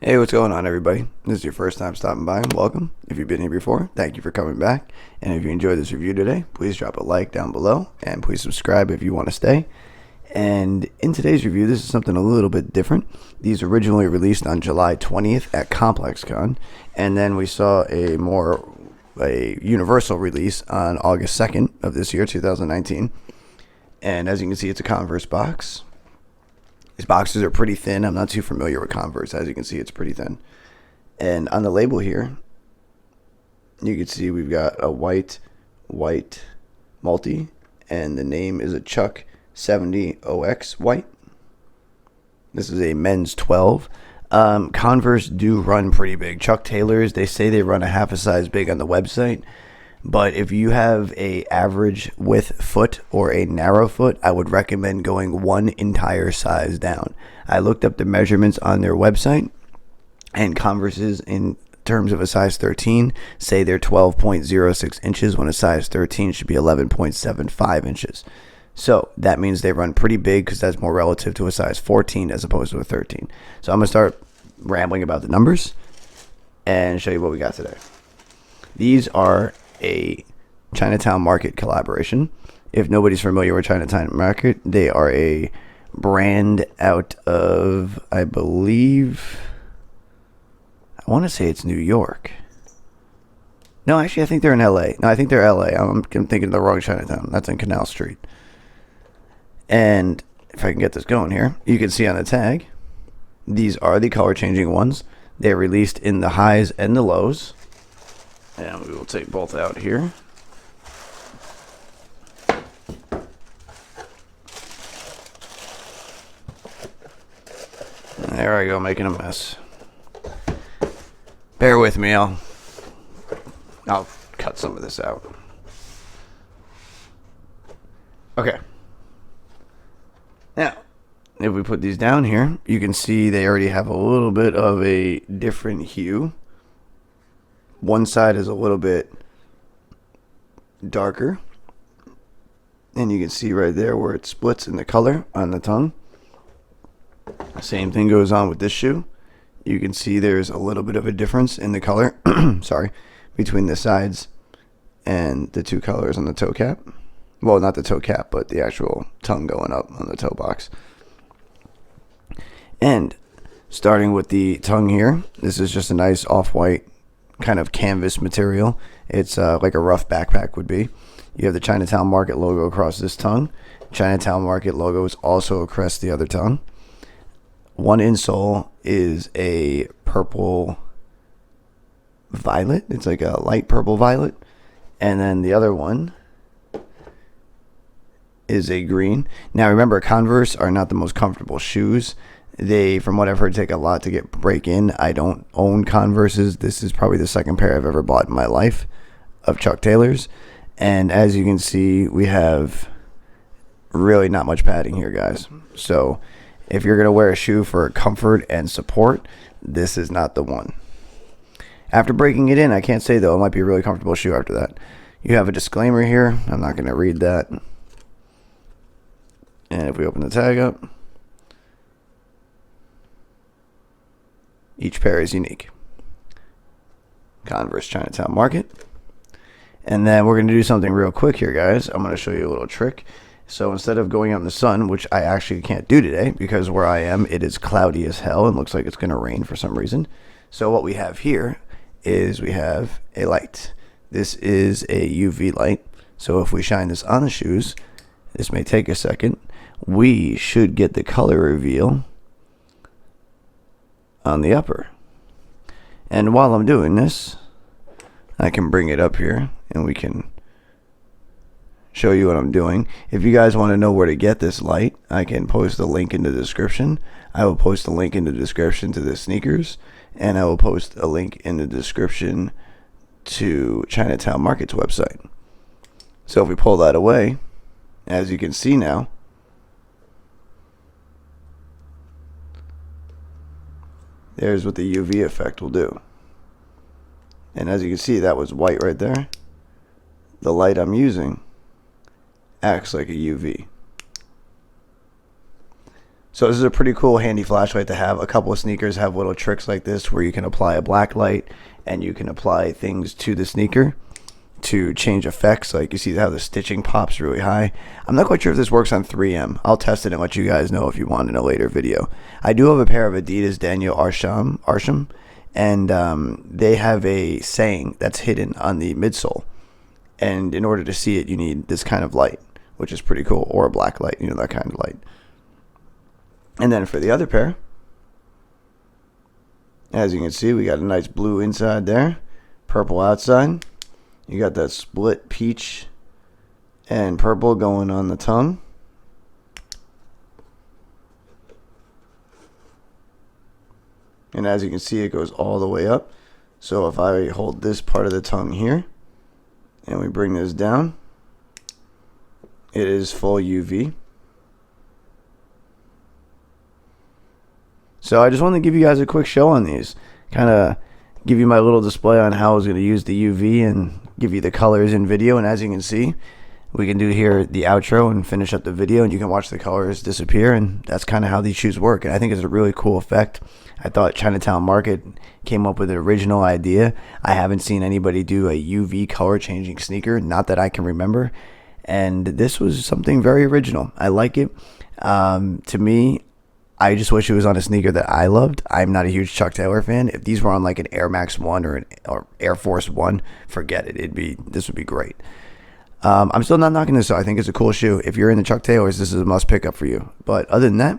Hey, what's going on, everybody? This is your first time stopping by. Welcome. If you've been here before, thank you for coming back. And if you enjoyed this review today, please drop a like down below and please subscribe if you want to stay. And in today's review, this is something a little bit different. These originally released on July 20th at ComplexCon, and then we saw a universal release on August 2nd of this year, 2019. And as you can see, it's a Converse box. These boxes are pretty thin. I'm not too familiar with Converse. As you can see, it's pretty thin. And on the label here, you can see we've got a white multi, and the name is a Chuck 70OX white. This is a men's 12. Converse do run pretty big. Chuck Taylors, they say they run a half a size big on the website. But if you have a average width foot or a narrow foot, I would recommend going one entire size down. I looked up the measurements on their website, and Converse's in terms of a size 13 say they're 12.06 inches when a size 13 should be 11.75 inches. So that means they run pretty big because that's more relative to a size 14 as opposed to a 13. So I'm going to start rambling about the numbers and show you what we got today. These are a Chinatown Market collaboration. If nobody's familiar with Chinatown Market, they are a brand out of, I want to say it's New York. No, actually, I think they're in LA. No, I think they're LA. I'm thinking of the wrong Chinatown. That's in Canal Street. And if I can get this going here, you can see on the tag, these are the color changing ones. They're released in the highs and the lows. And we will take both out here. There I go, making a mess. Bear with me, I'll cut some of this out. Okay. Now, if we put these down here, you can see they already have a little bit of a different hue. One side is a little bit darker, and you can see right there where it splits in the color on the tongue. Same thing goes on with this shoe. You can see there's a little bit of a difference in the color between the sides and the two colors on the toe cap. Well, not the toe cap, but the actual tongue going up on the toe box. And starting with the tongue here, this is just a nice off-white kind of canvas material. It's like a rough backpack would be. You have the Chinatown Market logo across this tongue. Chinatown Market logo is also across the other tongue. One insole is a purple violet. It's like a light purple violet. And then the other one is a green. Now remember, Converse are not the most comfortable shoes. They, from what I've heard, take a lot to break in. I don't own Converses. This is probably the second pair I've ever bought in my life of Chuck Taylors. And as you can see, we have really not much padding here, guys. So if you're going to wear a shoe for comfort and support, this is not the one. After breaking it in, I can't say, though, it might be a really comfortable shoe after that. You have a disclaimer here. I'm not going to read that. And if we open the tag up, each pair is unique. Converse Chinatown Market. And then we're going to do something real quick here, guys. I'm going to show you a little trick. So instead of going out in the sun, which I actually can't do today because where I am, it is cloudy as hell and looks like it's going to rain for some reason. So what we have here is we have a light. This is a UV light. So if we shine this on the shoes, this may take a second, we should get the color reveal on the upper. And while I'm doing this, I can bring it up here and we can show you what I'm doing. If you guys want to know where to get this light, I can post a link in the description. I will post a link in the description to the sneakers, and I will post a link in the description to Chinatown Market's website. So if we pull that away, as you can see now, there's what the UV effect will do. And as you can see, that was white right there. The light I'm using acts like a UV. So this is a pretty cool handy flashlight to have. A couple of sneakers have little tricks like this where you can apply a black light and you can apply things to the sneaker to change effects. Like you see how the stitching pops really high. I'm not quite sure if this works on 3M. I'll test it and let you guys know if you want in a later video. I do have a pair of Adidas Daniel Arsham, and they have a saying that's hidden on the midsole. And in order to see it, you need this kind of light, which is pretty cool, or a black light, you know, that kind of light. And then for the other pair, as you can see, we got a nice blue inside there, purple outside. You got that split peach and purple going on the tongue. And as you can see, it goes all the way up. So if I hold this part of the tongue here and we bring this down, it is full UV. So I just wanted to give you guys a quick show on these. Kind of give you my little display on how I was going to use the UV and give you the colors in video. And as you can see, we can do here the outro and finish up the video, and you can watch the colors disappear. And that's kind of how these shoes work. And I think it's a really cool effect. I thought Chinatown Market came up with an original idea. I haven't seen anybody do a UV color changing sneaker, not that I can remember. And this was something very original. I like it. To me, I just wish it was on a sneaker that I loved. I'm not a huge Chuck Taylor fan. If these were on like an Air Max 1 or Air Force 1, forget it. This would be great. I'm still not knocking this, so I think it's a cool shoe. If you're into Chuck Taylors, this is a must pick up for you. But other than that,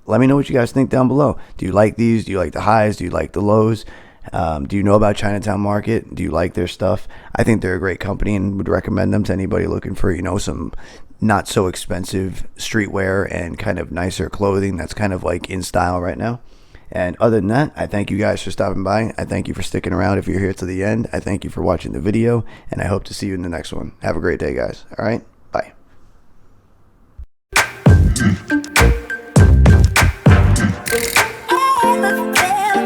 let me know what you guys think down below. Do you like these? Do you like the highs? Do you like the lows? Do you know about Chinatown Market? Do you like their stuff? I think they're a great company and would recommend them to anybody looking for, you know, some not so expensive streetwear and kind of nicer clothing that's kind of like in style right now. And other than that, I thank you guys for stopping by. I thank you for sticking around if you're here to the end. I thank you for watching the video, and I hope to see you in the next one. Have a great day, guys. All right? Bye. I